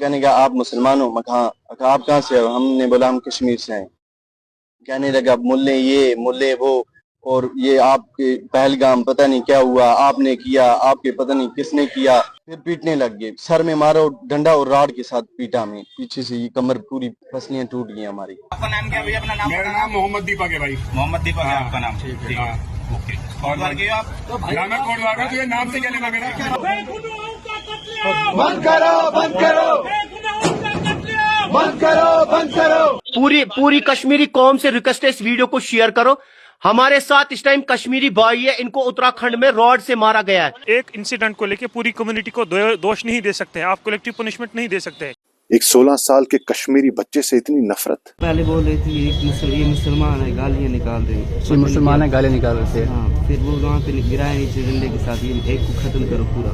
कहने लगा आप मुसलमान हो? मैं कहा आप कहाँ से हो? हमने बोला हम कश्मीर से हैं। कहने लगा मुल्ले ये मुल्ले वो, और ये आपके पहलगाम पता नहीं क्या हुआ, आपने किया, आपके पता नहीं किसने किया। फिर पीटने लग गए, सर में मारो डंडा और राड के साथ पीटा हमें, पीछे से ये कमर पूरी पसलियां टूट गई हमारी। आपका नाम क्या भैया? अपना नाम? मेरा नाम मोहम्मद दीपक है भाई। मोहम्मद दीपक है हाँ, आपका नाम? ठीक है, ओके। और बार के आप तो भाई मैं कोटद्वार का, तुझे नाम से क्या लेना मेरा? बंद करो बंद करो बंद करो बंद करो। पूरी कश्मीरी कौम से रिक्वेस्ट है, इस वीडियो को शेयर करो। हमारे साथ इस टाइम कश्मीरी भाई है, इनको उत्तराखंड में रॉड से मारा गया है। एक इंसिडेंट को लेके पूरी कम्युनिटी को दोष नहीं दे सकते हैं, आप कलेक्टिव पनिशमेंट नहीं दे सकते हैं। एक 16 साल के कश्मीरी बच्चे से इतनी नफरत। पहले बोल रही थी ये मुसलमान है, गालियाँ निकाल रहे हैं, मुसलमान है गालियाँ निकाल रहे थे। हाँ, फिर वो वहाँ पे गिराया नीचे डंडे के साथ, ये एक को खत्म करो पूरा।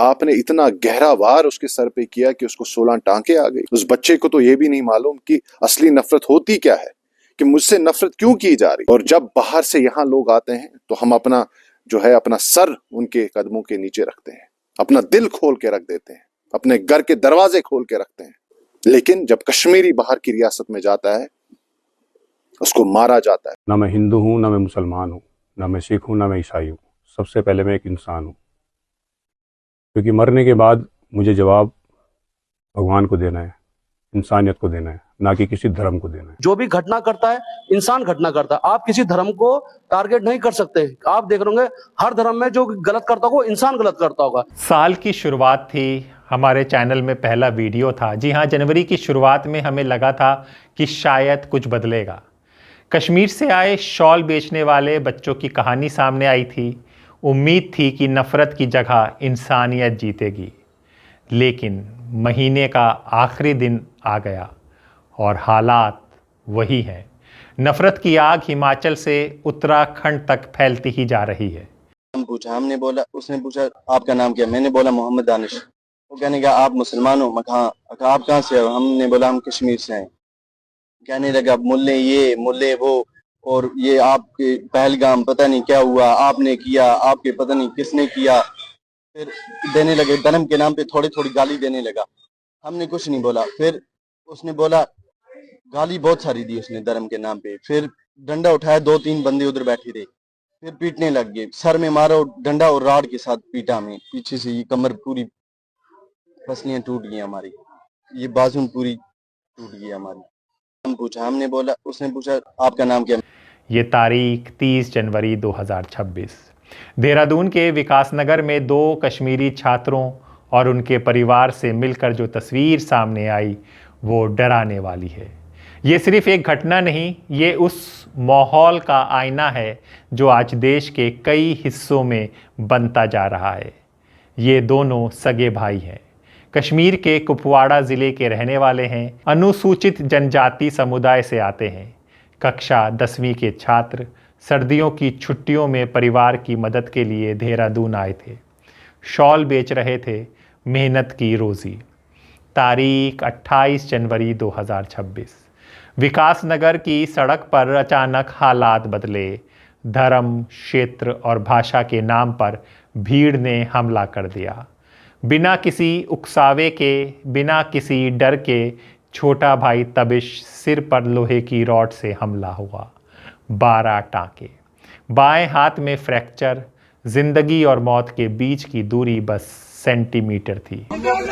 आपने इतना गहरा वार उसके सर पे किया कि उसको 16 टांके आ गई। उस बच्चे को तो ये भी नहीं मालूम कि असली नफरत होती क्या है, कि मुझसे नफरत क्यों की जा रही। और जब बाहर से यहाँ लोग आते हैं तो हम अपना जो है अपना सर उनके कदमों के नीचे रखते हैं, अपना दिल खोल के रख देते हैं, अपने घर के दरवाजे खोल के रखते हैं। लेकिन जब कश्मीरी बाहर की रियासत में जाता है उसको मारा जाता है। ना मैं हिंदू हूँ, ना मैं मुसलमान हूँ, ना मैं सिख हूँ, ना मैं ईसाई हूँ। सबसे पहले मैं एक इंसान हूँ, क्योंकि मरने के बाद मुझे जवाब भगवान को देना है, इंसानियत को देना है, ना कि किसी धर्म को देना है। जो भी घटना करता है इंसान घटना करता है, आप किसी धर्म को टारगेट नहीं कर सकते। आप देख रहे होंगे हर धर्म में जो गलत करता होगा इंसान गलत करता होगा। साल की शुरुआत थी, हमारे चैनल में पहला वीडियो था। जी हाँ, जनवरी की शुरुआत में हमें लगा था कि शायद कुछ बदलेगा। कश्मीर से आए शॉल बेचने वाले बच्चों की कहानी सामने आई थी। उम्मीद थी कि नफ़रत की जगह इंसानियत जीतेगी, लेकिन महीने का आखिरी दिन आ गया और हालात वही हैं। नफ़रत की आग हिमाचल से उत्तराखंड तक फैलती ही जा रही है। हमने बोला, उसने पूछा आपका नाम क्या? मैंने बोला मोहम्मद दानिश। वो कहने लगा आप मुसलमान हो? मैं कहा आप कहाँ से हो? हमने बोला हम कश्मीर से हैं। कहने लगा मुल्ले ये मुल्ले वो, और ये आपके पहलगाम पता नहीं क्या हुआ, आपने किया, आपके पता नहीं किसने किया। फिर देने लगे, धर्म के नाम पे थोड़ी थोड़ी गाली देने लगा। हमने कुछ नहीं बोला। फिर उसने बोला, गाली बहुत सारी दी उसने धर्म के नाम पे। फिर डंडा उठाया, 2-3 बंदे उधर बैठे थे, फिर पीटने लग गए, सर में मारो डंडा और राड के साथ पीटा हमें, पीछे से ये कमर पूरी पसलियां टूट गई हमारी, ये बाजू पूरी टूट गई हमारी। हम पूछा, हमने बोला, उसने पूछा आपका नाम क्या? ये तारीख 30 जनवरी 2026। देहरादून के विकास नगर में 2 कश्मीरी छात्रों और उनके परिवार से मिलकर जो तस्वीर सामने आई वो डराने वाली है। ये सिर्फ एक घटना नहीं, ये उस माहौल का आईना है जो आज देश के कई हिस्सों में बनता जा रहा है। ये दोनों सगे भाई हैं, कश्मीर के कुपवाड़ा ज़िले के रहने वाले हैं, अनुसूचित जनजाति समुदाय से आते हैं। कक्षा 10वीं के छात्र सर्दियों की छुट्टियों में परिवार की मदद के लिए देहरादून आए थे। शॉल बेच रहे थे, मेहनत की रोज़ी। तारीख 28 जनवरी 2026। विकास नगर की सड़क पर अचानक हालात बदले। धर्म, क्षेत्र और भाषा के नाम पर भीड़ ने हमला कर दिया। बिना किसी उकसावे के, बिना किसी डर के छोटा भाई तबिश सिर पर लोहे की रॉड से हमला हुआ। 12 टांके, बाएं हाथ में फ्रैक्चर। जिंदगी और मौत के बीच की दूरी बस सेंटीमीटर थी। बंद करो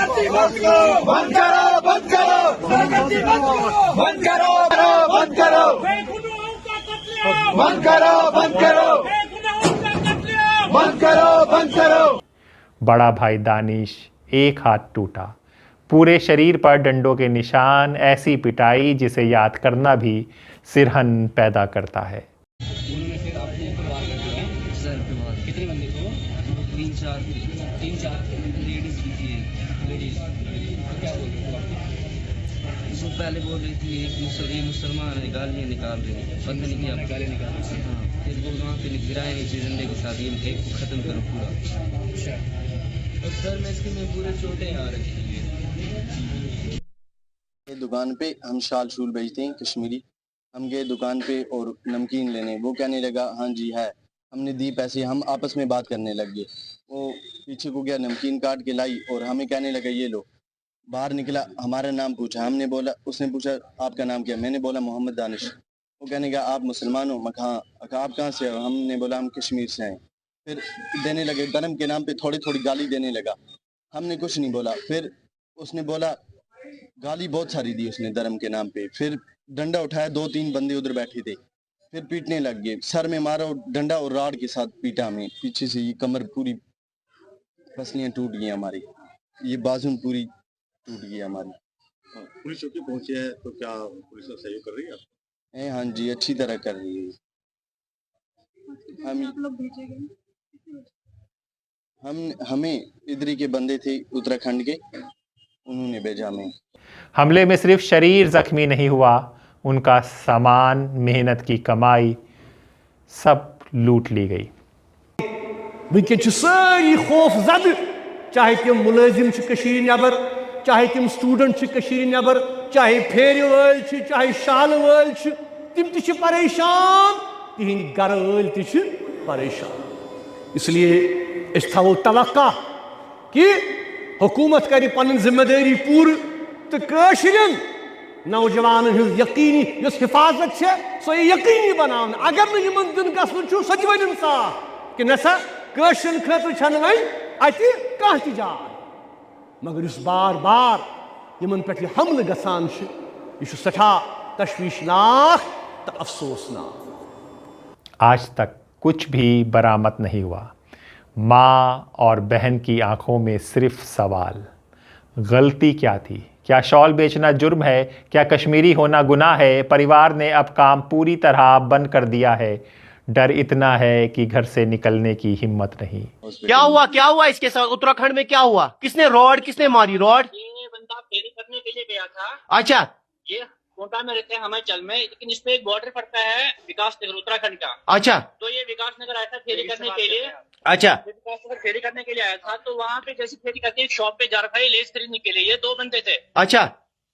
बंद करो बंद करो बंद करो बंद करो बंद करो बंद करो बंद करो। बड़ा भाई दानिश, एक हाथ टूटा, पूरे शरीर पर डंडों के निशान, ऐसी पिटाई जिसे याद करना भी सिरहन पैदा करता है। कितने बंदे थे? 3-4 लेडीज भी थी। क्या बोल रहे थे? पहले बोल रही थी ये मुसलमान है, गालियाँ निकाल रहे हैं, पता नहीं क्या गालियाँ निकाल रहे हैं। हाँ, फिर वो वहाँ पे गिराया नीचे डंडे के साथ, ये एक को खत्म करो पूरा। और सर में इसके में पूरे चोटें आ रखी है। ये दुकान पे हम शाल शूल बेचते हैं कश्मीरी। हम गए दुकान पे और नमकीन लेने, वो कहने लगा हाँ जी है। हमने दी पैसे, हम आपस में बात करने लग गए। वो पीछे को गया, नमकीन काट के लाई और हमें कहने लगा ये लो। बाहर निकला, हमारा नाम पूछा, हमने बोला, उसने पूछा आपका नाम क्या, मैंने बोला मोहम्मद दानिश। वो कहने का आप मुसलमान हो, मैं कहा आप कहाँ से हो, हमने बोला हम कश्मीर से हैं। फिर देने लगे धर्म के नाम पे थोड़ी थोड़ी गाली देने लगा, हमने कुछ नहीं बोला। फिर उसने बोला, गाली बहुत सारी दी उसने धर्म के नाम पे। फिर डंडा उठाया, 2-3 बंदे उधर बैठे थे, फिर पीटने लग गए, सर में मारा और डंडा और राड के साथ पीटा हमें पीछे से। ये कमर पूरी पसलियां टूट गई हमारी, ये बाजू पूरी टूट गई हमारी। पुलिस चौकी पहुंची है तो क्या पुलिस सहयोग कर रही है आपको? हाँ जी, अच्छी तरह कर रही है। हमें इधर के बंदे थे उत्तराखंड के, उन्होंने भेजा हमें। हमले में सिर्फ शरीर जख्मी नहीं हुआ, उनका सामान, मेहनत की कमाई सब लूट ली गई। वनकन सारी खौफ जद, चाहे तम मुलाजिम नबर, चाहे तम स्टूडेंट नबर, चाहे फेर वल, चाहे शाल वल, तम ति परेशान, तिहंद गर वल ति परेशान। इसलिए थो तवक्का कि हुकूमत कर पन जिम्मेदारी पूर तो कशरन नौजवान यकीनी हिफाजत सो यकीनी बना। अगर नुन दिन गु सच वन साफ कि नसा कशरन खतर अति कह त जाय, मगर इस बार बार इन पे हमले गसान यह सठा तशवीशनाक तो अफसोसनाक। आज तक कुछ भी बरामद नहीं हुआ। माँ और बहन की आंखों में सिर्फ सवाल, गलती क्या थी? क्या शॉल बेचना जुर्म है? क्या कश्मीरी होना गुनाह है? परिवार ने अब काम पूरी तरह बंद कर दिया है। डर इतना है कि घर से निकलने की हिम्मत नहीं। क्या हुआ इसके साथ? उत्तराखंड में क्या हुआ? किसने मारी रॉड? ये बंदा फेरी करने के लिए गया था। अच्छा, ये कोटा में रहते हैं हिमाचल में, लेकिन इस पे एक बॉर्डर पड़ता है विकास नगर उत्तराखंड का। अच्छा, तो ये विकास नगर आया था फेरी करने के लिए। अच्छा, विकास नगर फेरी करने के लिए आया था, तो वहाँ पे जैसी फेरी करके एक शॉप पे जा रखा है लेस खरीदने के लिए। ये 2 बंदे थे। अच्छा,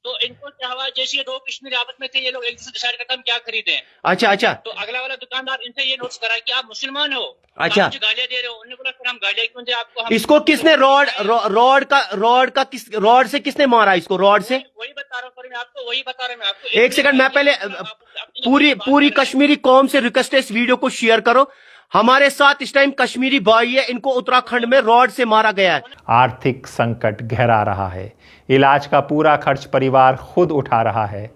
तो इनको क्या हुआ, जैसे ये 2 कश्मीरी आपस में थे, ये लोग एक दूसरे डिसाइड करते हम क्या खरीदें। अच्छा, अच्छा, तो अगला वाला दुकानदार इनसे ये नोट्स करा कि आप मुसलमान हो, अच्छा, आप मुझे गालियां दे रहे हो। उन्होंने बोला फिर हम गालियां क्यों दे आपको? हम इसको किसने रॉड से किसने मारा इसको? रॉड से वही बता रहा हूँ मैं आपको, वही बता रहा हूँ मैं आपको। एक सेकंड, मैं पहले पूरी कश्मीरी कौम से रिक्वेस्ट है, इस वीडियो को शेयर करो। हमारे साथ इस टाइम कश्मीरी भाई है, इनको उत्तराखंड में रॉड से मारा गया है। आर्थिक संकट गहरा रहा है, इलाज का पूरा खर्च परिवार खुद उठा रहा है।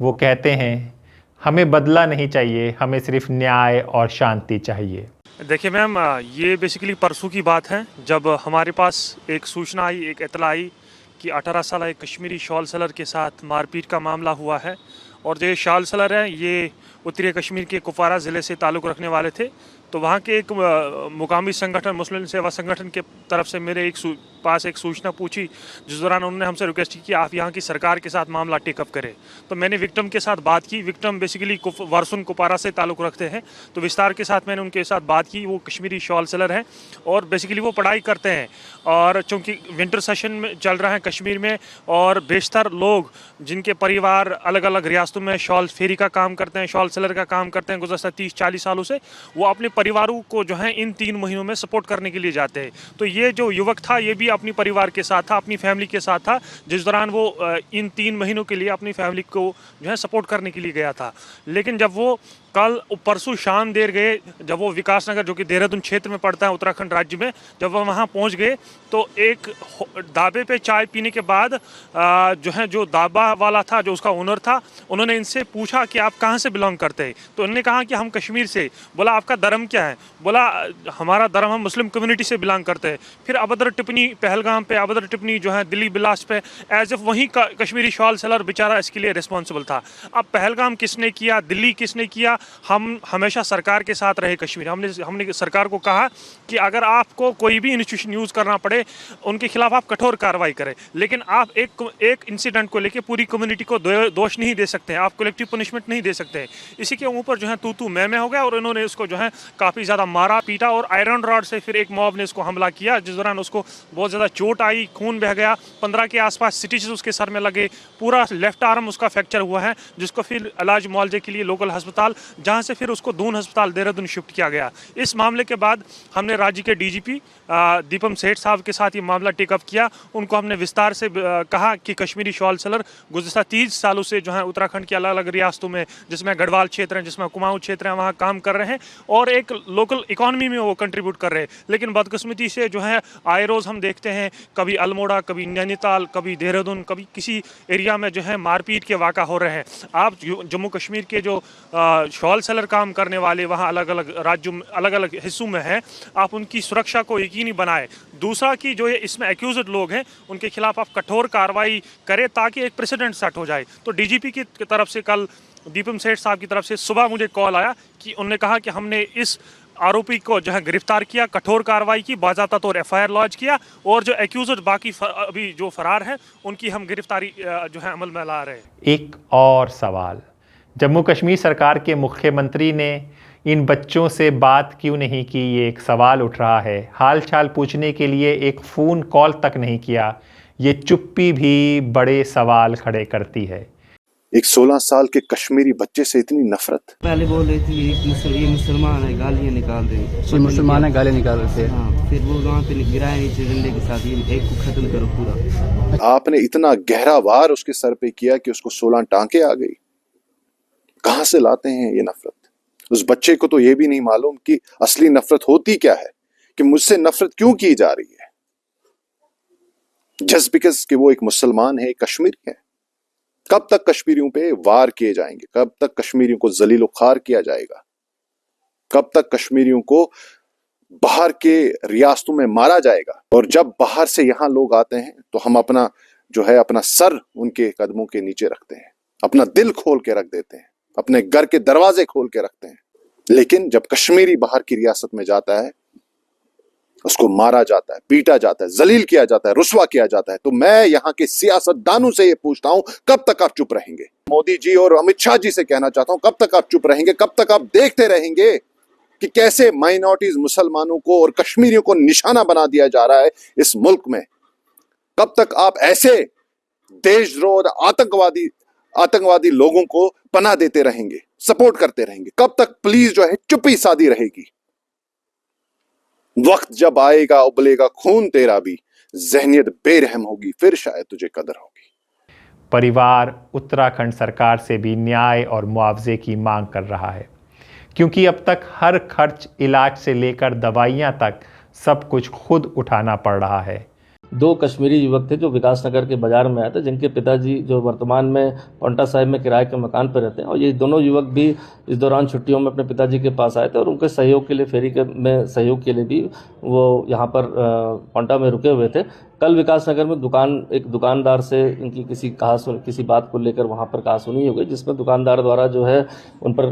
वो कहते हैं हमें बदला नहीं चाहिए, हमें सिर्फ न्याय और शांति चाहिए। देखिए मैम, ये बेसिकली परसों की बात है जब हमारे पास एक सूचना आई, एक इतला आई कि 18 साल एक कश्मीरी शॉल सेलर के साथ मारपीट का मामला हुआ है। और जो शॉल सेलर है ये उत्तरी कश्मीर के कुपवारा ज़िले से ताल्लुक़ रखने वाले थे। तो वहाँ के एक मुकामी संगठन, मुस्लिम सेवा संगठन के तरफ से मेरे पास एक सूचना पूछी, जिस दौरान उन्होंने हमसे रिक्वेस्ट की कि आप यहाँ की सरकार के साथ मामला टेकअप करें। तो मैंने विक्टिम के साथ बात की। विक्टिम बेसिकली वर्सुन कुपवारा से ताल्लुक़ रखते हैं। तो विस्तार के साथ मैंने उनके साथ बात की। वो कश्मीरी शॉल सेलर हैं और बेसिकली वो पढ़ाई करते हैं। और चूँकि विंटर सेशन में चल रहा है कश्मीर में, और बेशतर लोग जिनके परिवार अलग अलग रियासतों में शॉल फेरी का काम करते हैं, शॉल सेलर का काम करते हैं गुज़श्ता 30-40 सालों से, वो अपने परिवारों को जो है इन 3 महीनों में सपोर्ट करने के लिए जाते हैं। तो ये जो युवक था ये भी अपनी परिवार के साथ था, अपनी फैमिली के साथ था, जिस दौरान वो इन 3 महीनों के लिए अपनी फैमिली को जो है सपोर्ट करने के लिए गया था। लेकिन जब वो कल परसों शाम देर गए, जब वो विकास नगर जो कि देहरादून क्षेत्र में पड़ता है उत्तराखंड राज्य में, जब वो वहाँ पहुँच गए तो एक ढाबे पे चाय पीने के बाद जो ढाबा वाला था, जो उसका ओनर था, उन्होंने इनसे पूछा कि आप कहाँ से बिलोंग करते हैं। तो उन्होंने कहा कि हम कश्मीर से। बोला आपका धर्म क्या है? बोला हमारा धर्म, हम मुस्लिम कम्युनिटी से बिलोंग करते हैं। फिर अभद्र टिप्पणी पहलगाम पे, अभद्र टिप्पणी जो है दिल्ली बिलास पे, एज एफ वहीं का कश्मीरी शॉल सेलर बेचारा इसके लिए रिस्पॉन्सिबल था। अब पहलगाम किसने किया, दिल्ली किसने किया? हम हमेशा सरकार के साथ रहे कश्मीर। हमने सरकार को कहा कि अगर आपको कोई भी इंस्टीट्यूशन यूज़ करना पड़े, उनके खिलाफ आप कठोर कार्रवाई करें, लेकिन आप एक इंसिडेंट को लेके पूरी कम्युनिटी को दोष नहीं दे सकते हैं, आप कलेक्टिव पनिशमेंट नहीं दे सकते हैं। इसी के ऊपर जो है तू मैं हो गया और इन्होंने इसको जो है काफ़ी ज़्यादा मारा पीटा और आयरन रॉड से फिर एक मॉब ने इसको हमला किया, जिस दौरान उसको बहुत ज़्यादा चोट आई, खून बह गया, 15 के आसपास स्टिचेस उसके सर में लगे, पूरा लेफ्ट आर्म उसका फ्रैक्चर हुआ है, जिसको फिर इलाज मुआवजे के लिए लोकल अस्पताल जहां से फिर उसको दून अस्पताल देहरादून शिफ्ट किया गया। इस मामले के बाद हमने राज्य के डीजीपी दीपम सेठ साहब के साथ ये मामला टेकअप किया। उनको हमने विस्तार से कहा कि कश्मीरी शॉल सेलर गुज़िश्ता 30 सालों से जो है उत्तराखंड की अलग अलग रियासतों में, जिसमें गढ़वाल क्षेत्र है, जिसमें कुमाऊं क्षेत्र है, वहाँ काम कर रहे हैं और एक लोकल इकॉनमी में वो कंट्रीब्यूट कर रहे हैं। लेकिन बदकिस्मती से जो है आए रोज़ हम देखते हैं कभी अल्मोड़ा, कभी नैनीताल, कभी देहरादून, कभी किसी एरिया में जो है मारपीट के वाक़ा हो रहे हैं। आप जम्मू कश्मीर के जो शॉल सेलर काम करने वाले वहाँ अलग अलग राज्यों में, अलग अलग हिस्सों में हैं, आप उनकी सुरक्षा को यकीनी बनाएं। दूसरा कि जो ये इसमें एक्यूज्ड लोग हैं उनके खिलाफ आप कठोर कार्रवाई करें ताकि एक प्रेसिडेंट सेट हो जाए। तो डीजीपी की तरफ से कल दीपम सेठ साहब की तरफ से सुबह मुझे कॉल आया कि उन्होंने कहा कि हमने इस आरोपी को जो है गिरफ्तार किया, कठोर कार्रवाई की, बाज़ाब्ता तौर एफआईआर लॉन्च किया और जो एक्यूज्ड बाकी अभी जो फरार हैं उनकी हम गिरफ्तारी जो है अमल में ला रहे हैं। एक और सवाल, जम्मू कश्मीर सरकार के मुख्यमंत्री ने इन बच्चों से बात क्यों नहीं की, ये एक सवाल उठ रहा है। हाल चाल पूछने के लिए एक फ़ोन कॉल तक नहीं किया। ये चुप्पी भी बड़े सवाल खड़े करती है। एक 16 साल के कश्मीरी बच्चे से इतनी नफरत। पहले बोल रही थी ये मुसलमान है, गालियाँ निकाल रहे, ये मुसलमान है, गालियाँ निकाल रहे थे। हाँ, फिर वो वहाँ पे गिराए नीचे डंडे के साथ, ये एक को खत्म करो पूरा। आपने इतना गहरा वार उसके सर पे किया कि उसको 16 टांके आ गई। कहां से लाते हैं ये नफरत? उस बच्चे को तो ये भी नहीं मालूम कि असली नफरत होती क्या है, कि मुझसे नफरत क्यों की जा रही है, जस्ट बिकॉज कि वो एक मुसलमान है, कश्मीरी है। कब तक कश्मीरियों पे वार किए जाएंगे? कब तक कश्मीरियों को जलीलो खार किया जाएगा? कब तक कश्मीरियों को बाहर के रियासतों में मारा जाएगा? और जब बाहर से यहां लोग आते हैं तो हम अपना जो है अपना सर उनके कदमों के नीचे रखते हैं, अपना दिल खोल के रख देते हैं, अपने घर के दरवाजे खोल के रखते हैं। लेकिन जब कश्मीरी बाहर की रियासत में जाता है, उसको मारा जाता है, पीटा जाता है, जलील किया जाता है, रुस्वा किया जाता है। तो मैं यहाँ के सियासतदानों से ये पूछता हूं, कब तक आप चुप रहेंगे? मोदी जी और अमित शाह जी से कहना चाहता हूं, कब तक आप चुप रहेंगे? कब तक आप देखते रहेंगे कि कैसे माइनॉरिटीज, मुसलमानों को और कश्मीरियों को निशाना बना दिया जा रहा है इस मुल्क में? कब तक आप ऐसे देशद्रोह आतंकवादी लोगों को पनाह देते रहेंगे, सपोर्ट करते रहेंगे? कब तक प्लीज जो है चुप्पी साधी रहेगी? वक्त जब आएगा, उबलेगा खून तेरा भी, ज़हनियत बेरहम होगी, फिर शायद तुझे कदर होगी। परिवार उत्तराखंड सरकार से भी न्याय और मुआवजे की मांग कर रहा है, क्योंकि अब तक हर खर्च, इलाज से लेकर दवाइयां तक सब कुछ खुद उठाना पड़ रहा है। 2 कश्मीरी युवक थे जो विकासनगर के बाजार में आए थे, जिनके पिताजी जो वर्तमान में पौंटा साहिब में किराए के मकान पर रहते हैं, और ये दोनों युवक भी इस दौरान छुट्टियों में अपने पिताजी के पास आए थे और उनके सहयोग के लिए, फेरी में सहयोग के लिए भी वो यहाँ पर पौंटा में रुके हुए थे। कल विकासनगर में एक दुकानदार से इनकी किसी बात को लेकर वहाँ पर कहासुनी हो गई, जिसमें दुकानदार द्वारा जो है उन पर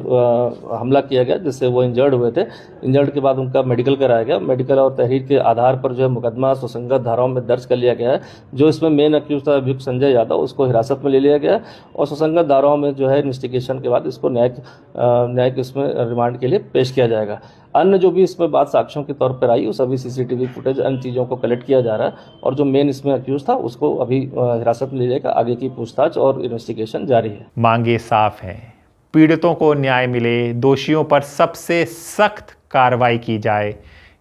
हमला किया गया, जिससे वो इंजर्ड हुए थे। इंजर्ड के बाद उनका मेडिकल कराया गया। मेडिकल और तहरीर के आधार पर जो है मुकदमा सुसंगत धाराओं में दर्ज कर लिया गया है। जो इसमें मेन अक्यूज था अभियुक्त संजय यादव, उसको हिरासत में ले लिया गया और सुसंगत धाराओं में जो है इन्वेस्टिगेशन के बाद इसको न्यायिक इसमें रिमांड के लिए पेश किया जाएगा। अन्य जो भी इसमें बात साक्ष्यों के तौर पर आई, वो सभी सीसीटीवी फुटेज, अन्य चीज़ों को कलेक्ट किया जा रहा है और जो मेन इसमें अक्यूज था उसको अभी हिरासत में ले जाकर आगे की पूछताछ और इन्वेस्टिगेशन जारी है। मांगे साफ हैं, पीड़ितों को न्याय मिले, दोषियों पर सबसे सख्त कार्रवाई की जाए,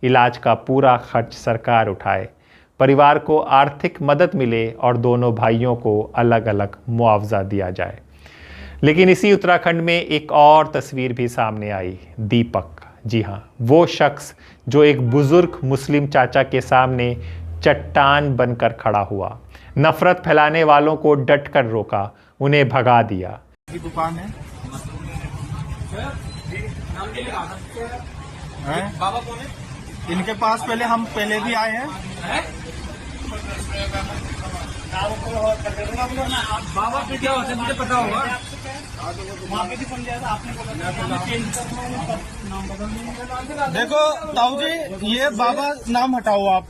इलाज का पूरा खर्च सरकार उठाए, परिवार को आर्थिक मदद मिले और दोनों भाइयों को अलग अलग मुआवजा दिया जाए। लेकिन इसी उत्तराखंड में एक और तस्वीर भी सामने आई, दीपक। जी हाँ, वो शख्स जो एक बुजुर्ग मुस्लिम चाचा के सामने चट्टान बनकर खड़ा हुआ, नफरत फैलाने वालों को डटकर रोका, उन्हें भगा दिया। दुकान है, बाबा कौन है? इनके पास हम पहले भी आए हैं। बाबा पे क्या होता है मुझे पता होगा। देखो ताऊ जी, ये बाबा नाम हटाओ आप,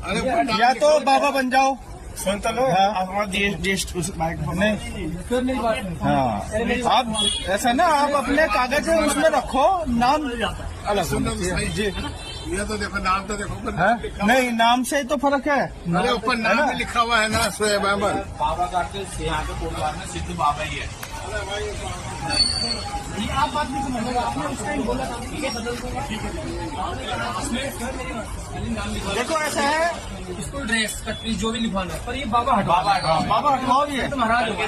या तो बाबा बन जाओ। सुनता लो, हाँ, आप ऐसा ना, आप अपने कागज उसमें रखो, नाम अलग जी। ये तो देखो, नाम तो देखो, नहीं नाम से ही तो फर्क है। अरे ऊपर नाम भी लिखा हुआ है ना, शोएब अहमद। बाबा का यहाँ के कोटवार में सिद्ध बाबा ही है। आप बात नहीं समझ, आपने उस टाइम बोला था ठीक है बदल दो, देखो ऐसा है स्कूल ड्रेस कटरी जो भी लिखवाना है, पर ये बाबा बाबा हटवाओ ये महाराज हो गए,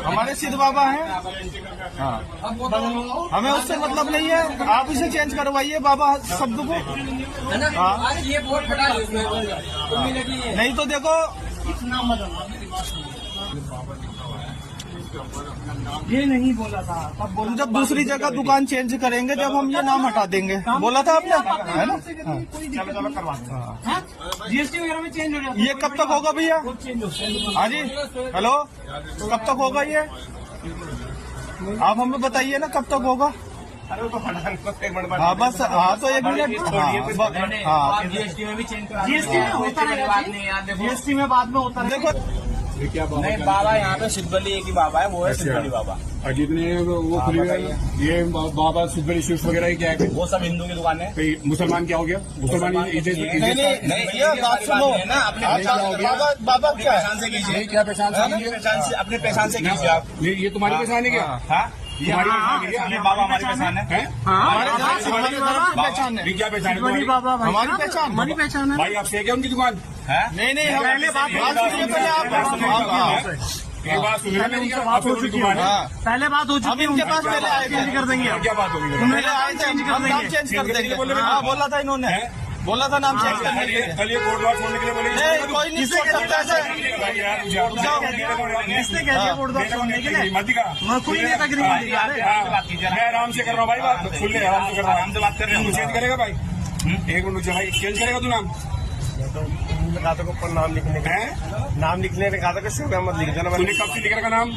हमारे सिद्ध बाबा हैं। हाँ, अब वो तो हमें उससे मतलब नहीं है, आप इसे चेंज करवाइए बाबा शब्द को, है ना। हाँ। आज ये बोर्ड हटा दो इसमें, तुम लगी है नहीं तो देखो ये नहीं बोला था, तब बोल जब दूसरी जगह दुकान चेंज करेंगे जब हम ये नाम हटा देंगे, बोला था आपने, है ना। चलो करवा जीएसटी वगैरह में चेंज हो जाता है। ये कब तक होगा भैया? हाँ जी, हेलो, कब तक होगा ये? आप हमें बताइए ना कब तक होगा। हाँ बस, हाँ तो एक मिनट, हाँ जीएसटी में भी चेंज जीएसटी में होता है, जीएसटी में बाद में होता है। देखो नहीं बाबा यहाँ पे सिद्धबली एक ही बाबा है, वो है सिद्धबली बाबा। जितने वो खुले ये बाबा सिद्धबली स्वीट्स वगैरह क्या है? वो सब हिंदू की दुकान है। मुसलमान क्या हो गया? मुसलमान नहीं बात सुनो ना, अपने बाबा क्या पहचान से कीजिए, क्या पहचान से? अपने पहचान से कीजिए आप। ये तुम्हारी पहचान है क्या? ये बाबा हमारी पहचान है। हमारे पहचान है, क्या पहचान है? हमारी पहचान है भाई आप से क्या उनकी दुकान? नहीं नहीं, पहले बात सुनिए, पहले आप एक बात सुनिए, आप उनकी दुकान है। पहले बात हो चुकी है, इनके पास पहले आए चेंज कर देंगे, क्या बात होगी? पहले आए थे चेंज कर देंगे। हाँ बोला था इन्होंने, बोला था नाम चेंज करने के लिए। कल ये कोर्ट द्वार छोड़ने के लिए बोले नहीं, कोई नहीं छोड़ सकता ऐसे। मैं आराम से कर रहा हूँ भाई, बात सुन ले, आराम से कर रहा हूँ, आराम से बात कर रहे हैं। चेंज करेगा भाई, एक मिनट भाई, चेंज करेगा तू नाम? लिखा था ऊपर नाम लिखने का, नाम लिखने लिखा था कि शुभ अहमद लिख देना। तूने कब से लिख रखा नाम?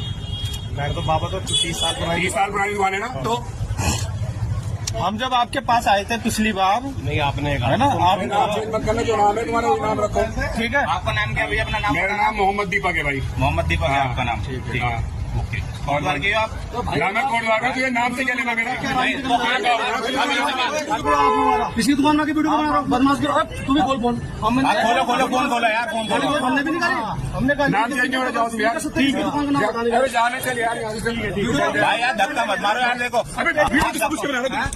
मैं तो बाबा तो 30 साल पुरानी, 30 साल पुरानी दुकान है ना। तो हम जब आपके पास आए थे पिछली बार, नहीं आपने है ना, आप चेंज मत करना, जो नाम है तुम्हारा वही नाम रखो, ठीक है। आपका नाम क्या भैया? अपना नाम? मेरा नाम मोहम्मद दीपक है भाई। मोहम्मद दीपक है आपका नाम? ठीक है, ओके। और बार के आप नाम है कोर्ट द्वार का, तुझे नाम से क्या लेना मेरा? किसी दुकान में वीडियो बना रहा हूँ, बदमाश करो, तू भी बोल खोलो खोलो फोन खोलो यार, फोन खोलो। हमने भी नहीं करी, हमने कहा नाम चेंज हो जाओ भैया, ठीक है, दुकान का नाम बता दीजिए। जाने चल यार, यहाँ से चलिए, ठीक है भाई यार धक्का मत मारो यार, देखो अबे वीडियो सब कुछ कर रहा है।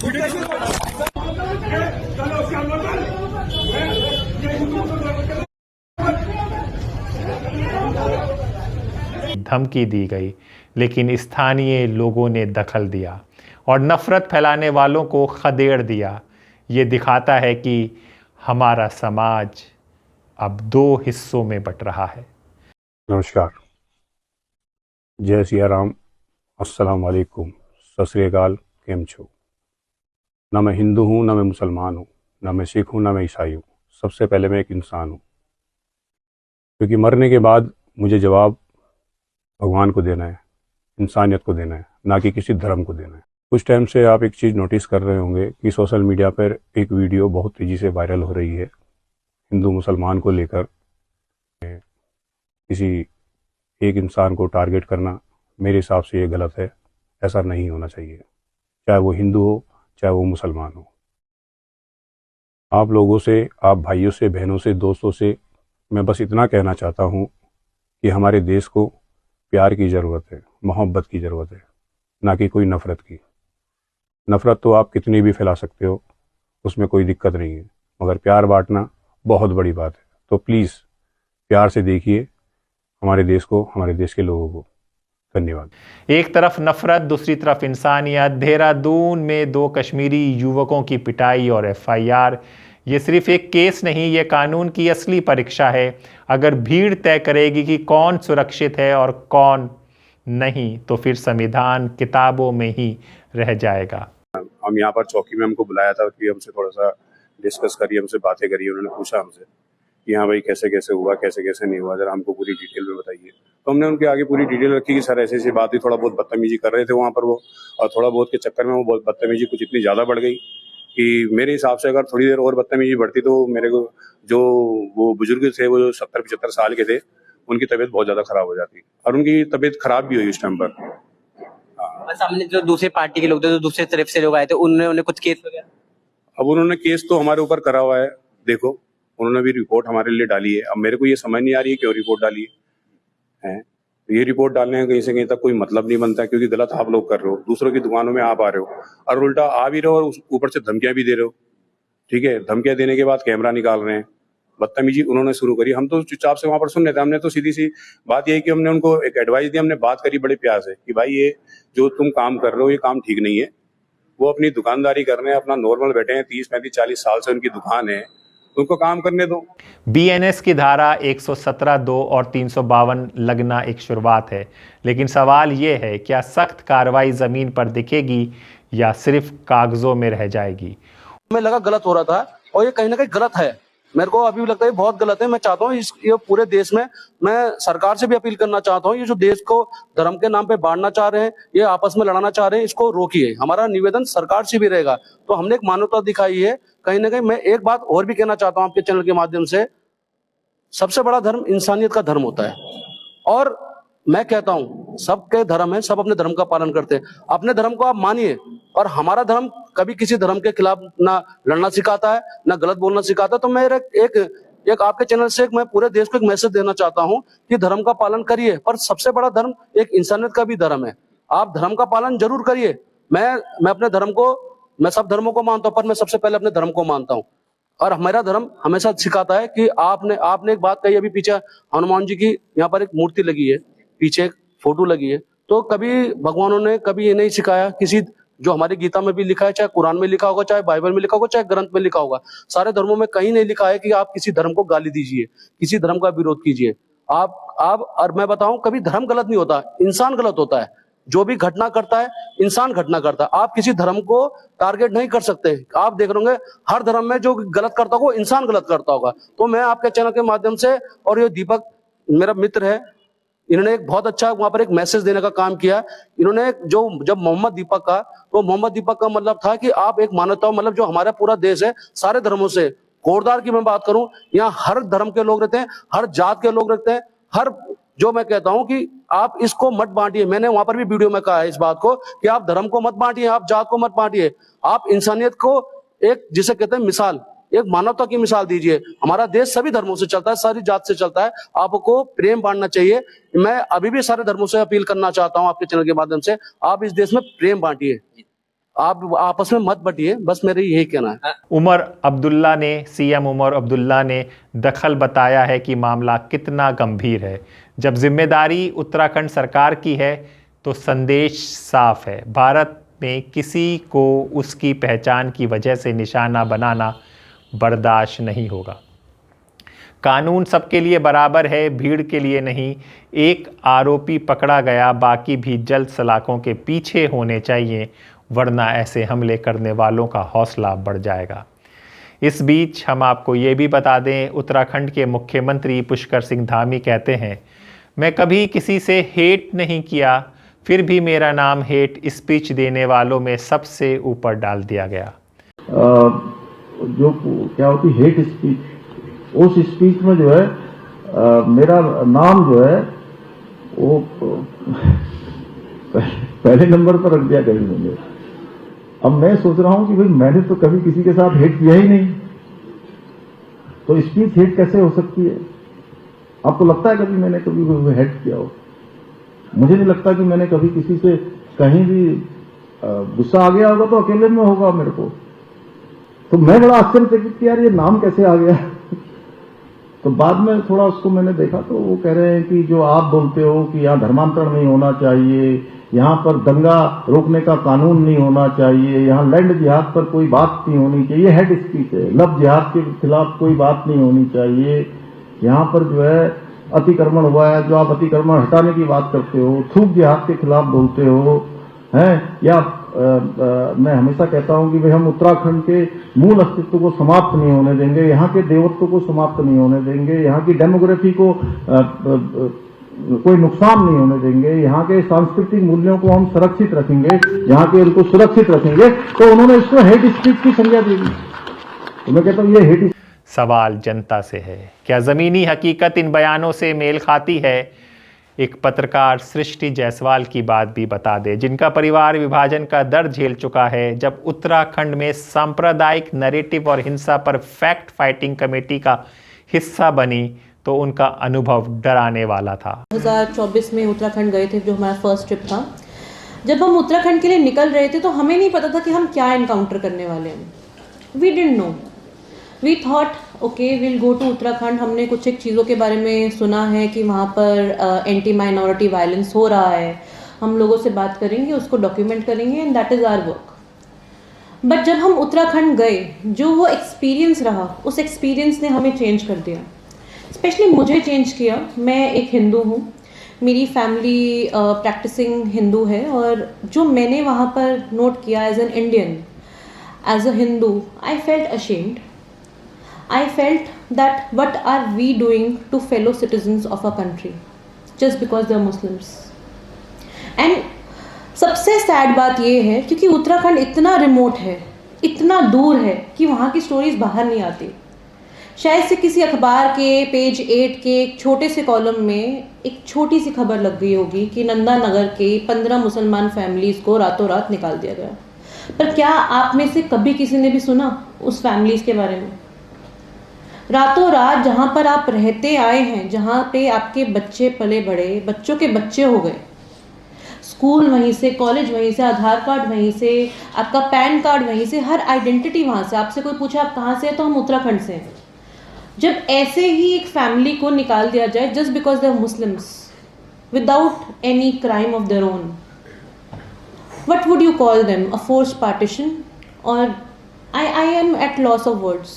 धमकी दी गई, लेकिन स्थानीय लोगों ने दखल दिया और नफरत फैलाने वालों को खदेड़ दिया। ये दिखाता है कि हमारा समाज अब दो हिस्सों में बट रहा है। नमस्कार, जय सिया राम, अस्सलाम वालेकुम, सत श्री अकाल, केम छो। ना मैं हिंदू हूँ, ना मैं मुसलमान हूँ, ना मैं सिख हूँ, ना मैं ईसाई हूँ। सबसे पहले मैं एक इंसान हूँ, क्योंकि मरने के बाद मुझे जवाब भगवान को देना है, इंसानियत को देना है, ना कि किसी धर्म को देना है। कुछ टाइम से आप एक चीज़ नोटिस कर रहे होंगे कि सोशल मीडिया पर एक वीडियो बहुत तेज़ी से वायरल हो रही है हिंदू मुसलमान को लेकर। किसी एक इंसान को टारगेट करना मेरे हिसाब से ये गलत है, ऐसा नहीं होना चाहिए, चाहे वो हिंदू हो चाहे वो मुसलमान हो। आप लोगों से, आप भाइयों से, बहनों से, दोस्तों से मैं बस इतना कहना चाहता हूँ कि हमारे देश को प्यार की ज़रूरत है, मोहब्बत की ज़रूरत है, ना कि कोई नफ़रत की। नफ़रत तो आप कितनी भी फैला सकते हो, उसमें कोई दिक्कत नहीं है, मगर प्यार बांटना बहुत बड़ी बात है। तो प्लीज़ प्यार से देखिए हमारे देश को, हमारे देश के लोगों को। धन्यवाद। एक तरफ नफरत, दूसरी तरफ इंसानियत। देहरादून में 2 कश्मीरी युवकों की पिटाई और एफआईआर। ये सिर्फ एक केस नहीं, ये कानून की असली परीक्षा है। अगर भीड़ तय करेगी कि कौन सुरक्षित है और कौन नहीं, तो फिर संविधान किताबों में ही रह जाएगा। हम यहाँ पर चौकी में हमको बुलाया था कि हमसे थोड़ा सा डिस्कस करिए, हमसे बातें करिए। उन्होंने पूछा हमसे कि हाँ भाई कैसे कैसे हुआ, कैसे कैसे नहीं हुआ, जरा हमको पूरी डिटेल में बताइए। तो हमने उनके आगे पूरी डिटेल रखी कि सर ऐसी ऐसी बात हुई, थोड़ा बहुत बदतमीजी कर रहे थे वहाँ पर वो, और थोड़ा बहुत के चक्कर में वो बहुत बदतमीजी कुछ इतनी ज़्यादा बढ़ गई कि मेरे हिसाब से अगर थोड़ी देर और बदतमीजी बढ़ती तो मेरे को जो वो बुजुर्ग थे, वो 70-75 साल के थे, उनकी तबीयत बहुत ज़्यादा खराब हो जाती, और उनकी तबीयत खराब भी हुई उस टाइम पर। सामने जो दूसरे पार्टी के लोग थे, जो दूसरे तरफ से लोग आए थे, उन्होंने कुछ केस वगैरह? अब उन्होंने केस तो हमारे ऊपर करा हुआ है, देखो उन्होंने भी रिपोर्ट हमारे लिए डाली है। अब मेरे को ये समझ नहीं आ रही है क्यों रिपोर्ट डाली है। ये रिपोर्ट डालने का कहीं से कहीं तक कोई मतलब नहीं बनता, क्योंकि गलत आप लोग कर रहे हो, दूसरों की दुकानों में आप आ रहे हो और उल्टा आ भी रहे हो और ऊपर से धमकियां भी दे रहे हो। ठीक है, धमकियां देने के बाद कैमरा निकाल रहे हैं, बदतमीजी उन्होंने शुरू करी। हम तो चुपचाप से वहां पर सुन रहे थे। हमने तो सीधी सी बात यही कि हमने उनको एक एडवाइस दी, हमने बात करी बड़े प्यार से कि भाई ये जो तुम काम कर रहे हो ये काम ठीक नहीं है। वो अपनी दुकानदारी कर रहे हैं, अपना नॉर्मल बैठे हैं, 30, 35, 40 साल से उनकी दुकान है, उनको काम करने दो। बीएनएस की धारा 117(2) और 352 लगना एक शुरुआत है, लेकिन सवाल ये है, क्या सख्त कार्रवाई जमीन पर दिखेगी या सिर्फ कागजों में रह जाएगी? हमें लगा गलत हो रहा था और ये कहीं ना कहीं गलत है। मेरे को अभी भी लगता है बहुत गलत है। मैं चाहता हूँ ये पूरे देश में, मैं सरकार से भी अपील करना चाहता हूँ, ये जो देश को धर्म के नाम पे बांटना चाह रहे हैं, ये आपस में लड़ाना चाह रहे हैं, इसको रोकिए। हमारा निवेदन सरकार से भी रहेगा। तो हमने एक मानवता दिखाई है कहीं ना कहीं। मैं एक बात और भी कहना चाहता हूँ आपके चैनल के माध्यम से, सबसे बड़ा धर्म इंसानियत का धर्म होता है। और मैं कहता हूं सबके धर्म है, सब अपने धर्म का पालन करते हैं, अपने धर्म को आप मानिए। और हमारा धर्म कभी किसी धर्म के खिलाफ ना लड़ना सिखाता है, ना गलत बोलना सिखाता है। तो मेरा एक आपके चैनल से मैं पूरे देश को एक मैसेज देना चाहता हूं कि धर्म का पालन करिए, पर सबसे बड़ा धर्म एक इंसानियत का भी धर्म है। आप धर्म का पालन जरूर करिए। मैं अपने धर्म को, मैं सब धर्मों को मानता हूं, पर मैं सबसे पहले अपने धर्म को मानता हूं। और हमारा धर्म हमेशा सिखाता है कि आपने एक बात कही, अभी पीछे हनुमान जी की यहाँ पर एक मूर्ति लगी है, पीछे एक फोटो लगी है। तो कभी भगवानों ने कभी ये नहीं सिखाया, किसी जो हमारी गीता में भी लिखा है, चाहे कुरान में लिखा होगा, चाहे बाइबल में लिखा होगा, चाहे ग्रंथ में लिखा होगा, सारे धर्मों में कहीं नहीं लिखा है कि आप किसी धर्म को गाली दीजिए, किसी धर्म का विरोध कीजिए। आप और मैं बताऊं, कभी धर्म गलत नहीं होता, इंसान गलत होता है। जो भी घटना करता है इंसान घटना करता है। आप किसी धर्म को टारगेट नहीं कर सकते। आप देख रहे होंगे हर धर्म में जो गलत करता होगा वो इंसान गलत करता होगा। तो मैं आपके चैनल के माध्यम से, और ये दीपक मेरा मित्र है, इन्होंने एक बहुत अच्छा वहां पर एक मैसेज देने का काम किया। इन्होंने जब मोहम्मद दीपक का, तो मोहम्मद दीपक का मतलब था कि आप एक मानवता, मतलब जो हमारा पूरा देश है सारे धर्मों से, कोटद्वार की मैं बात करूं, यहाँ हर धर्म के लोग रहते हैं, हर जात के लोग रहते हैं, हर, जो मैं कहता हूं कि आप इसको मत बांटिए। मैंने वहां पर भी वीडियो में कहा है इस बात को कि आप धर्म को मत बांटिए, आप जात को मत बांटिए, आप इंसानियत को एक, जिसे कहते हैं मिसाल, एक मानवता की मिसाल दीजिए। हमारा देश सभी धर्मों से चलता है, सारी जात से चलता है, आपको प्रेम बांटना चाहिए। मैं अभी भी सारे धर्मों से अपील करना चाहता हूं आपके चैनल के माध्यम से, आप इस देश में प्रेम बांटिए, आप आपस में मत बटिए, बस मेरे यही कहना है। सीएम उमर अब्दुल्ला ने दखल बताया है कि मामला कितना गंभीर है। जब जिम्मेदारी उत्तराखंड सरकार की है तो संदेश साफ है, भारत में किसी को उसकी पहचान की वजह से निशाना बनाना बर्दाश्त नहीं होगा। कानून सबके लिए बराबर है, भीड़ के लिए नहीं। एक आरोपी पकड़ा गया, बाकी भी जल्द सलाखों के पीछे होने चाहिए, वरना ऐसे हमले करने वालों का हौसला बढ़ जाएगा। इस बीच हम आपको ये भी बता दें, उत्तराखंड के मुख्यमंत्री पुष्कर सिंह धामी कहते हैं, मैं कभी किसी से हेट नहीं किया, फिर भी मेरा नाम हेट स्पीच देने वालों में सबसे ऊपर डाल दिया गया। जो क्या होती हेट स्पीच, उस स्पीच में जो है मेरा नाम जो है वो पहले नंबर पर रख दिया गया मैंने। अब मैं सोच रहा हूं कि भाई मैंने तो कभी किसी के साथ हेट किया ही नहीं, तो स्पीच हेट कैसे हो सकती है? आपको लगता है कभी मैंने कभी हेट किया हो? मुझे नहीं लगता कि मैंने कभी किसी से कहीं भी गुस्सा आ गया होगा तो अकेले में होगा मेरे को। तो मैं बड़ा आश्चर्यचकित कि यार ये नाम कैसे आ गया। तो बाद में थोड़ा उसको मैंने देखा तो वो कह रहे हैं कि जो आप बोलते हो कि यहाँ धर्मांतरण नहीं होना चाहिए, यहाँ पर दंगा रोकने का कानून नहीं होना चाहिए, यहाँ लैंड जिहाद पर कोई बात नहीं होनी चाहिए, हेड स्पीच है, लव जिहाद के खिलाफ कोई बात नहीं होनी चाहिए, यहाँ पर जो है अतिक्रमण हुआ है, जो आप अतिक्रमण हटाने की बात करते हो, थूक जिहाद के खिलाफ बोलते हो हैं, या मैं हमेशा कहता हूं कि भाई हम उत्तराखंड के मूल अस्तित्व को समाप्त नहीं होने देंगे, यहाँ के देवत्व को समाप्त नहीं होने देंगे, यहाँ की डेमोग्राफी को कोई नुकसान नहीं होने देंगे, यहाँ के सांस्कृतिक मूल्यों को हम सुरक्षित रखेंगे, यहाँ के उनको सुरक्षित रखेंगे। तो उन्होंने इसको हेट स्पीच की संज्ञा दी। तो मैं कहता हूँ ये हेट। सवाल जनता से है, क्या ज़मीनी हकीकत इन बयानों से मेल खाती है? एक पत्रकार सृष्टि जायसवाल की बात भी बता दे, जिनका परिवार विभाजन का दर्द झेल चुका है। जब उत्तराखंड में सांप्रदायिक नैरेटिव और हिंसा पर फैक्ट फाइटिंग कमेटी का हिस्सा बनी तो उनका अनुभव डराने वाला था। 2024 में उत्तराखंड गए थे, जो हमारा फर्स्ट ट्रिप था। जब हम उत्तराखंड के लिए निकल रहे थे तो हमें नहीं पता था कि हम क्या एनकाउंटर करने वाले हैं। We didn't know, we thought okay will go to Uttarakhand. हमने कुछ एक चीज़ों के बारे में सुना है कि वहाँ पर एंटी माइनॉरिटी वायलेंस हो रहा है, हम लोगों से बात करेंगे, उसको डॉक्यूमेंट करेंगे and that is our work. But जब हम उत्तराखंड गए, जो वो एक्सपीरियंस रहा, उस एक्सपीरियंस ने हमें चेंज कर दिया, स्पेशली मुझे चेंज किया। मैं एक हिंदू हूँ, मेरी फैमिली प्रैक्टिसिंग हिंदू है, और जो मैंने वहाँ पर नोट किया as an Indian, as a Hindu, I felt ashamed. I felt that what are we doing to fellow citizens of a country just because they are Muslims. And सबसे सैड बात ये है क्योंकि उत्तराखंड इतना रिमोट है, इतना दूर है कि वहाँ की स्टोरीज बाहर नहीं आती। शायद से किसी अखबार के पेज 8 के एक छोटे से कॉलम में एक छोटी सी खबर लग गई होगी कि नंदा नगर के 15 मुसलमान फैमिलीज़ को रातों रात निकाल दिया गया। पर क्या आप में से कभी किसी ने भी सुना उस फैमिलीज़ के बारे में? रातों रात जहाँ पर आप रहते आए हैं, जहाँ पे आपके बच्चे पले बड़े, बच्चों के बच्चे हो गए, स्कूल वहीं से, कॉलेज वहीं से, आधार कार्ड वहीं से, आपका पैन कार्ड वहीं से, हर आइडेंटिटी वहाँ से। आपसे कोई पूछे आप कहाँ से हैं तो हम उत्तराखंड से हैं। जब ऐसे ही एक फैमिली को निकाल दिया जाए just because they are Muslims without any crime of their own, what would you call them? A forced partition? और I am at loss of words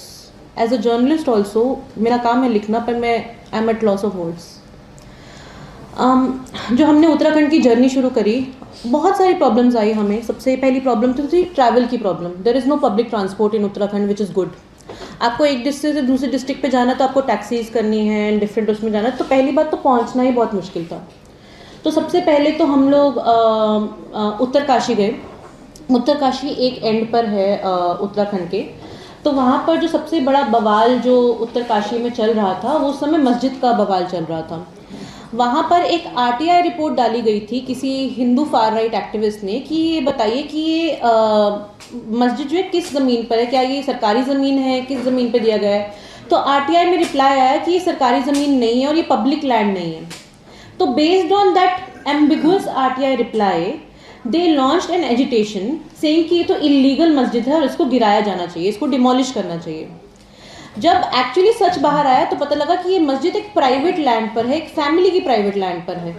as a journalist also. मेरा काम है लिखना, पर मैं I am at loss of words. जो हमने उत्तराखंड की जर्नी शुरू करी, बहुत सारी प्रॉब्लम्स आई हमें। सबसे पहली प्रॉब्लम तो थी ट्रैवल की problem. There is no public transport in Uttarakhand which is good. आपको एक डिस्ट्रिक्ट से दूसरे डिस्ट्रिक्ट पे जाना तो आपको टैक्सीज करनी है एंड डिफरेंट उसमें जाना है, तो पहली बात तो पहुंचना ही बहुत मुश्किल था। तो सबसे पहले तो हम लोग उत्तरकाशी गए। उत्तरकाशी एक एंड पर है उत्तराखंड के। तो वहाँ पर जो सबसे बड़ा बवाल जो उत्तरकाशी में चल रहा था, वो उस समय मस्जिद का बवाल चल रहा था। वहाँ पर एक RTI रिपोर्ट डाली गई थी किसी हिंदू फार राइट एक्टिविस्ट ने कि ये बताइए कि ये मस्जिद जो है किस ज़मीन पर है, क्या ये सरकारी ज़मीन है, किस ज़मीन पर दिया गया है? तो RTI में रिप्लाई आया कि ये सरकारी ज़मीन नहीं है और ये पब्लिक लैंड नहीं है। तो based on that ambiguous RTI reply, they launched N agitation saying कि ये तो इलीगल मस्जिद है और इसको गिराया जाना चाहिए, इसको डिमोलिश करना चाहिए। जब एक्चुअली सच बाहर आया तो पता लगा कि ये मस्जिद एक प्राइवेट लैंड पर है, एक फैमिली की प्राइवेट लैंड पर है।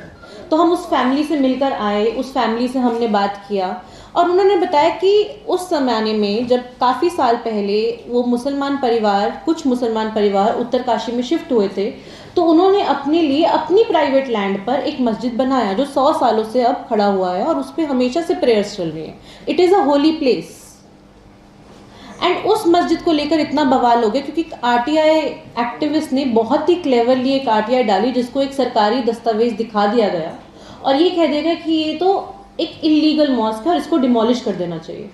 तो हम उस फैमिली से मिलकर आए, उस फैमिली से हमने बात किया और उन्होंने बताया कि उस ज़माने में जब काफ़ी साल पहले वो मुसलमान परिवार, कुछ मुसलमान परिवार उत्तरकाशी में शिफ्ट हुए थे, तो उन्होंने अपने लिए अपनी प्राइवेट लैंड पर एक मस्जिद बनाया जो 100 सालों से अब खड़ा हुआ है और उस पर हमेशा से प्रेयर्स चल रही हैं। It is a holy place. And उस मस्जिद को लेकर इतना बवाल हो गया क्योंकि RTI एक्टिविस्ट ने बहुत ही क्लेवरली एक RTI डाली जिसको एक सरकारी दस्तावेज दिखा दिया गया और ये कह दिया गया कि ये तो एक इलीगल मॉस्क है और इसको डिमोलिश कर देना चाहिए।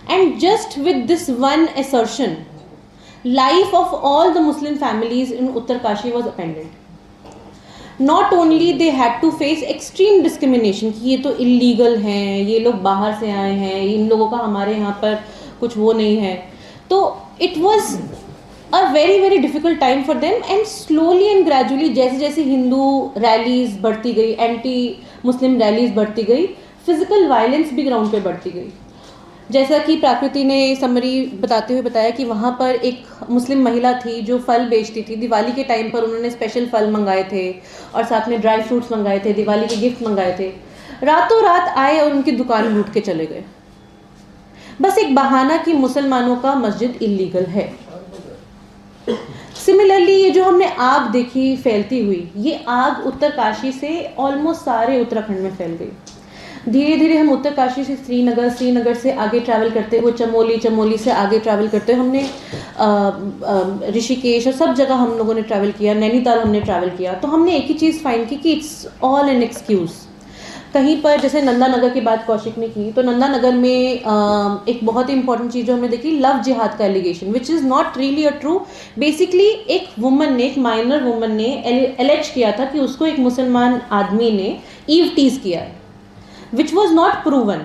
And just with this one assertion, life of all the Muslim families in Uttarkashi was upended. Not only they had to face extreme discrimination कि ये तो इलीगल हैं, ये लोग बाहर से आए हैं, इन लोगों का हमारे यहाँ पर कुछ वो नहीं है। तो it was a very very difficult time for them. And slowly and gradually जैसे जैसे हिंदू रैलीज बढ़ती गई, एंटी मुस्लिम रैलीज बढ़ती गई, फिजिकल वायलेंस भी ग्राउंड पे बढ़ती गई। जैसा कि प्राकृति ने समरी बताते हुए बताया कि वहाँ पर एक मुस्लिम महिला थी जो फल बेचती थी। दिवाली के टाइम पर उन्होंने स्पेशल फल मंगाए थे और साथ में ड्राई फ्रूट्स मंगाए थे, दिवाली के गिफ्ट मंगाए थे। रातों रात आए और उनकी दुकान लूट के चले गए, बस एक बहाना कि मुसलमानों का मस्जिद इलीगल है। सिमिलरली ये जो हमने आग देखी फैलती हुई, ये आग उत्तरकाशी से ऑलमोस्ट सारे उत्तराखंड में फैल गई। धीरे धीरे हम उत्तरकाशी से श्रीनगर, श्रीनगर से आगे ट्रैवल करते हुए चमोली, चमोली से आगे ट्रैवल करते हुए हमने ऋषिकेश और सब जगह हम लोगों ने ट्रैवल किया, नैनीताल हमने ट्रैवल किया। तो हमने एक ही चीज़ फाइंड की कि इट्स ऑल एन एक्सक्यूज़। कहीं पर जैसे नंदा नगर की बात कौशिक ने की, तो नंदा नगर में एक बहुत ही इंपॉर्टेंट चीज़ जो हमने देखी, लव जिहाद का allegation, which is not really a true. Basically एक वुमन ने, एक माइनर वुमन ने एलेज किया था कि उसको एक मुसलमान आदमी ने ईव टीज किया है, विच वॉज नॉट प्रूवन।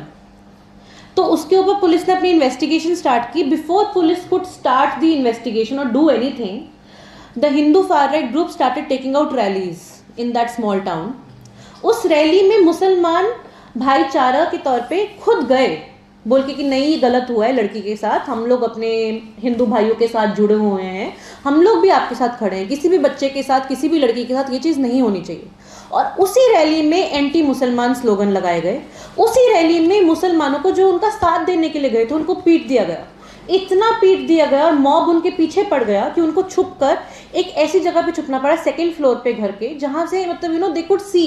तो उसके ऊपर पुलिस ने अपनी इन्वेस्टिगेशन स्टार्ट की। Before police could start the investigation और do anything, the Hindu far right group started taking out rallies in that small town. उस रैली में मुसलमान भाईचारा के तौर पे खुद गए, बोल के कि नहीं ये गलत हुआ है लड़की के साथ, हम लोग अपने हिंदू भाइयों के साथ जुड़े हुए हैं, हम लोग भी आपके साथ खड़े हैं, किसी भी बच्चे के साथ, किसी भी लड़की के साथ ये चीज़ नहीं होनी चाहिए। और उसी रैली में एंटी मुसलमान स्लोगन लगाए गए। उसी रैली में मुसलमानों को जो उनका साथ देने के लिए गए थे उनको पीट दिया गया, इतना पीट दिया गया और मॉब उनके पीछे पड़ गया कि उनको छुप कर एक ऐसी जगह पे छुपना पड़ा, सेकंड फ्लोर पे घर के, जहाँ से मतलब दे कुड सी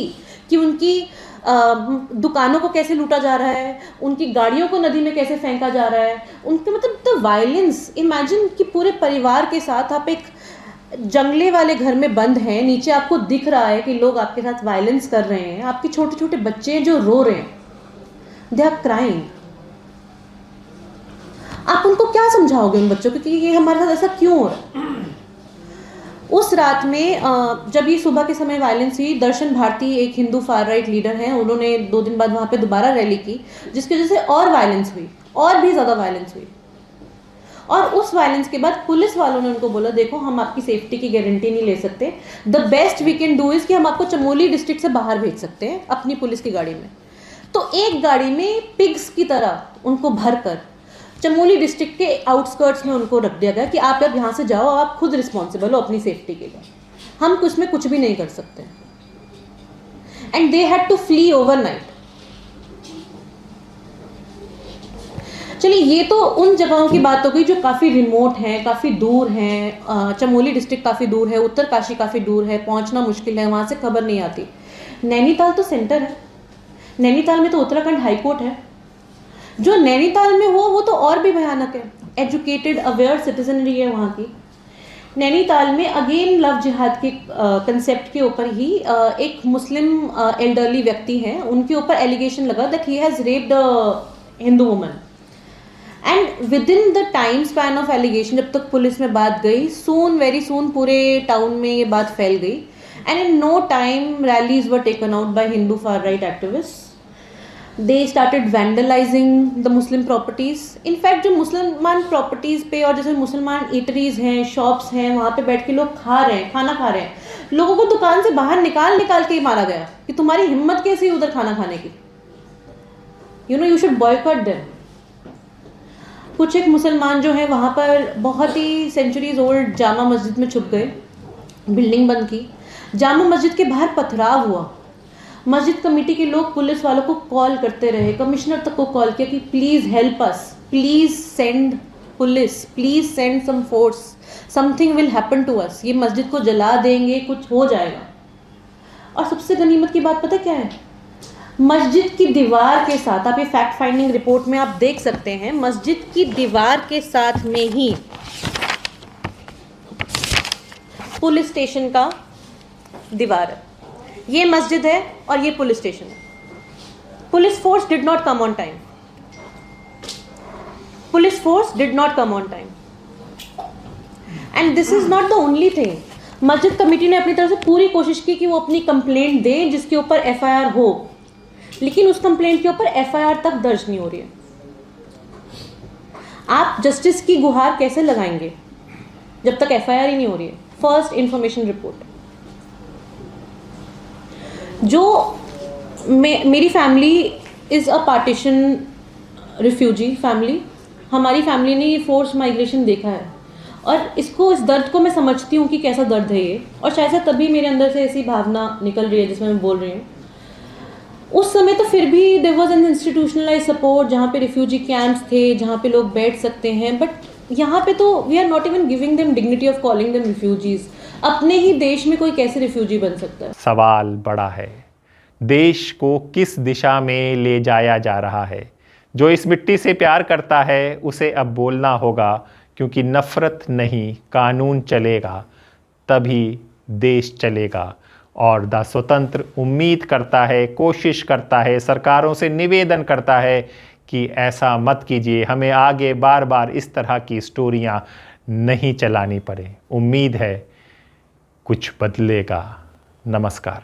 कि उनकी दुकानों को कैसे लूटा जा रहा है, उनकी गाड़ियों को नदी में कैसे फेंका जा रहा है, उनके मतलब द वायलेंस। इमेजिन कि पूरे परिवार के साथ आप एक जंगले वाले घर में बंद हैं, नीचे आपको दिख रहा है कि लोग आपके साथ वायलेंस कर रहे हैं, आपके छोटे छोटे बच्चे हैं जो रो रहे हैं, दे आर क्राइंग। आप उनको क्या समझाओगे उन बच्चों को कि ये हमारे साथ ऐसा क्यों हो रहा है? उस रात में जब ये सुबह के समय वायलेंस हुई, दर्शन भारती एक हिंदू फार राइट लीडर हैं, उन्होंने 2 दिन बाद वहाँ पे दोबारा रैली की, जिसकी वजह से और वायलेंस हुई, और भी ज़्यादा वायलेंस हुई। और उस वायलेंस के बाद पुलिस वालों ने उनको बोला देखो हम आपकी सेफ्टी की गारंटी नहीं ले सकते, the best we can do is कि हम आपको चमोली डिस्ट्रिक्ट से बाहर भेज सकते हैं अपनी पुलिस की गाड़ी में। तो एक गाड़ी में पिग्स की तरह उनको भर कर चमोली डिस्ट्रिक्ट के आउटस्कर्ट्स में उनको रख दिया गया कि आप अब यहाँ से जाओ, आप खुद रिस्पॉन्सिबल हो अपनी सेफ्टी के लिए, हम उसमें कुछ भी नहीं कर सकते। And they had to flee overnight. चलिए ये तो उन जगहों की बात हो गई जो काफ़ी रिमोट हैं, काफ़ी दूर हैं। चमोली डिस्ट्रिक्ट काफ़ी दूर है, उत्तरकाशी काफ़ी दूर है, पहुंचना मुश्किल है, वहाँ से खबर नहीं आती। नैनीताल तो सेंटर है, नैनीताल में तो उत्तराखंड हाईकोर्ट है। जो नैनीताल में हो वो तो और भी भयानक है। एजुकेटेड अवेयर सिटीजनरी है वहाँ की। नैनीताल में अगेन लव जिहाद के कंसेप्ट के ऊपर ही एक मुस्लिम एल्डरली व्यक्ति हैं, उनके ऊपर एलिगेशन लगा that he has raped a Hindu woman. And within the time span of allegation, जब तक पुलिस में बात गई, सून वेरी सून पूरे टाउन में ये बात फैल गई। And in no time rallies were taken out by Hindu far right activist. They started vandalizing the Muslim properties. In fact, जो मुसलमान प्रॉपर्टीज़ पे और जैसे मुसलमान ईटरीज़ हैं, शॉप्स हैं, वहाँ पे बैठ के लोग खा रहे हैं, खाना खा रहे हैं, लोगों को दुकान से बाहर निकाल के ही मारा गया कि तुम्हारी हिम्मत कैसी उधर खाना खाने की, you should boycott them. कुछ एक मुसलमान जो हैं वहाँ पर बहुत ही सेंचुरीज ओल्ड जामा मस्जिद में छुप गए, बिल्डिंग बंद की, जामा मस्जिद के बाहर पथराव हुआ। मस्जिद कमेटी के लोग पुलिस वालों को कॉल करते रहे, कमिश्नर तक को कॉल किया कि please help us, please send police, please send some force, something will happen to us, ये मस्जिद को जला देंगे, कुछ हो जाएगा। और सबसे गनीमत की बात पता क्या है? मस्जिद की दीवार के साथ, आप ये फैक्ट फाइंडिंग रिपोर्ट में आप देख सकते हैं, मस्जिद की दीवार के साथ में ही पुलिस स्टेशन का दीवार है। ये मस्जिद है और ये पुलिस स्टेशन है। Police force did not come on time, police force did not come on time. And this is not the only thing. मस्जिद कमेटी ने अपनी तरफ से पूरी कोशिश की कि वो अपनी कंप्लेंट दें जिसके ऊपर एफआईआर हो, लेकिन उस कंप्लेंट के ऊपर एफआईआर तक दर्ज नहीं हो रही है। आप जस्टिस की गुहार कैसे लगाएंगे जब तक एफआईआर ही नहीं हो रही है? First information report. जो मेरी family is a partition refugee family, हमारी फैमिली ने ये फोर्स माइग्रेशन देखा है और इस दर्द को मैं समझती हूँ कि कैसा दर्द है ये, और शायद से तभी मेरे अंदर से ऐसी भावना निकल रही है जिसमें मैं बोल रही हूँ। उस समय तो फिर भी there was an institutionalised support, जहाँ पे रिफ्यूजी कैंप्स थे, जहाँ पे लोग बैठ सकते हैं, बट यहाँ पे तो we are not even giving them dignity of calling them refugees. अपने ही देश में कोई कैसे रिफ्यूजी बन सकता है? सवाल बड़ा है, देश को किस दिशा में ले जाया जा रहा है? जो इस मिट्टी से प्यार करता है उसे अब बोलना होगा, क्योंकि नफ़रत नहीं, कानून चलेगा तभी देश चलेगा। और द स्वतंत्र उम्मीद करता है, कोशिश करता है, सरकारों से निवेदन करता है कि ऐसा मत कीजिए, हमें आगे बार बार इस तरह की स्टोरियां नहीं चलानी पड़े। उम्मीद है कुछ बदलेगा। नमस्कार।